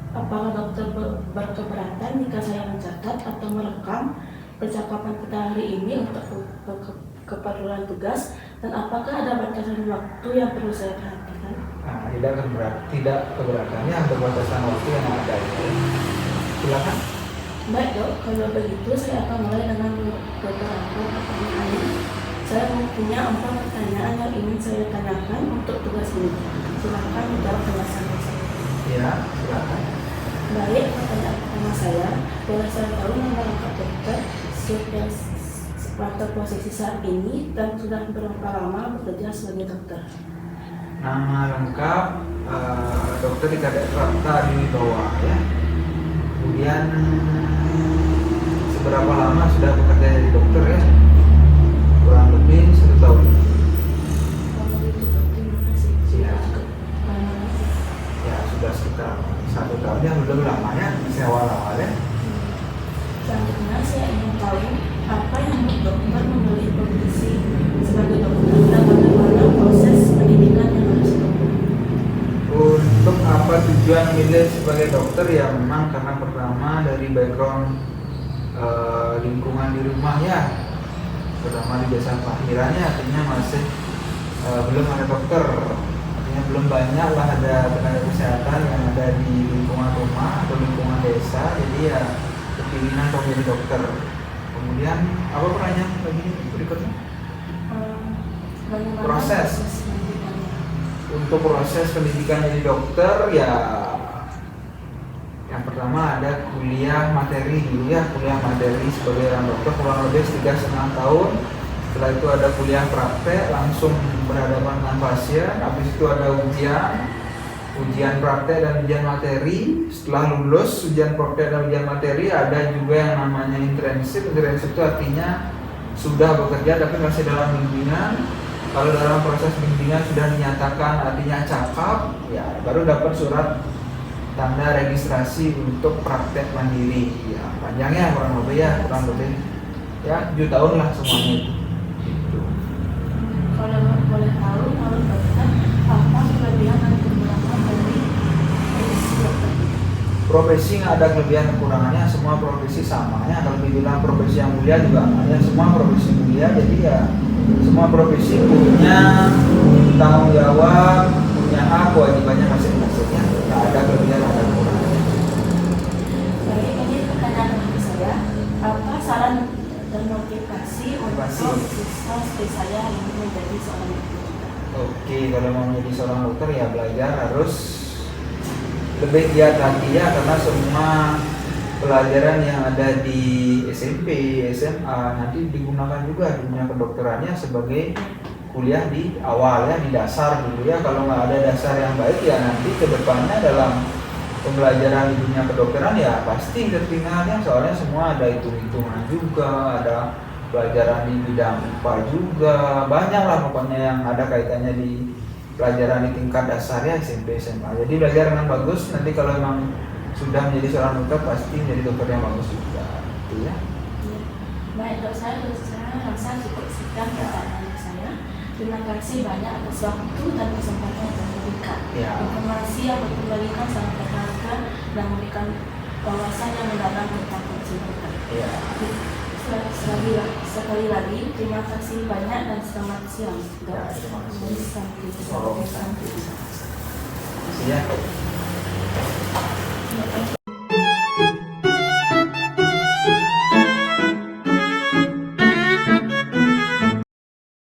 Apakah dokter berkeberatan jika saya mencatat atau merekam percakapan kita hari ini untuk keperluan tugas, dan apakah ada batasan waktu yang perlu saya perhatikan? Nah, tidak keberatannya ada batasan waktu yang ada itu. Silakan. Baik dok, kalau begitu saya akan mulai dengan beberapa pertanyaan. Saya mempunyai 4 pertanyaan yang ingin saya tanyakan untuk tugas ini. Silakan menjawab penjelasan saya. Ya, silakan. Baik, pertanyaan pertama saya, boleh saya tahu nama lengkap dokter yang pada posisi saat ini dan sudah berapa lama bekerja sebagai dokter? Nama lengkap Dokter Dika Prapta Adiwibowo ya. Kemudian seberapa lama sudah bekerja jadi dokter ya? Kurang lebih 1 tahun. Ya, ya sudah sekitar 1 tahun ya, belum lama ya, masih awal-awal ya. Selanjutnya saya ingin tahu apa yang membuat dokter memilih profesi sebagai dokter dan bagaimana proses pendidikan yang harus ditempuh. Untuk apa tujuan milih sebagai dokter ya, memang karena pertama dari background lingkungan di rumah ya, pertama di desa kelahirannya artinya masih belum ada dokter, artinya belum banyak lah ada tenaga kesehatan yang ada di lingkungan rumah atau lingkungan desa, jadi ya keinginan untuk menjadi dokter. Kemudian apa pertanyaan lagi berikutnya? Proses. Untuk proses pendidikan jadi dokter ya, yang pertama ada kuliah materi dulu ya, kuliah materi sebagai orang dokter kurang lebih 3,5 tahun. Setelah itu ada kuliah praktek, langsung berhadapan dengan pasien. Habis itu ada ujian praktek dan ujian materi. Setelah lulus ujian praktek dan ujian materi, ada juga yang namanya internship. Internship itu artinya sudah bekerja tapi masih dalam bimbingan. Kalau dalam proses bimbingan sudah dinyatakan artinya cakap, ya baru dapat surat tanda registrasi untuk praktek mandiri. Ya panjangnya kurang lebih ya 7 tahun lah semuanya itu. Gitu. Kalau boleh tahu, menurut dokter apa kelebihan dan kekurangan dari profesi dokter? Profesi nggak ada kelebihan kekurangannya, semua profesi sama ya. Kalau dibilang profesi yang mulia juga ya, semua profesi mulia. Jadi ya semua profesi punya tanggung jawab, punya hak, kewajibannya masing-masingnya. Nggak ada kelebihan, ada kekurangannya. Baik, ini pertanyaan dari saya. Apa saran dan motivasi untuk siswa seperti saya yang ingin menjadi seorang dokter? Oke, kalau mau menjadi seorang dokter ya belajar harus lebih giat lagi ya, karena semua pelajaran yang ada di SMP, SMA nanti digunakan juga di dunia kedokterannya sebagai kuliah di awal ya, di dasar dulu ya. Kalau nggak ada dasar yang baik ya nanti kedepannya dalam pembelajaran di dunia kedokteran ya pasti tertinggalnya, soalnya semua ada hitung-hitungan juga, ada pelajaran di bidang IPA juga, banyak lah pokoknya yang ada kaitannya di pelajaran di tingkat dasar ya, SMP, SMA. Jadi belajar dengan bagus, nanti kalau memang sudah menjadi seorang dokter pasti menjadi dokter yang bagus juga, gitu ya. Baik dok, saya rasa cukup sekian pertanyaan saya. Terima kasih banyak atas waktu dan kesempatan yang diberikan. Informasi yang diberikan sangat berharga dan memberikan wawasan yang mendalam tentang profesi dokter. Sekali lagi terima kasih banyak dan selamat siang dok. Terima kasih. Sampai jumpa. Ya.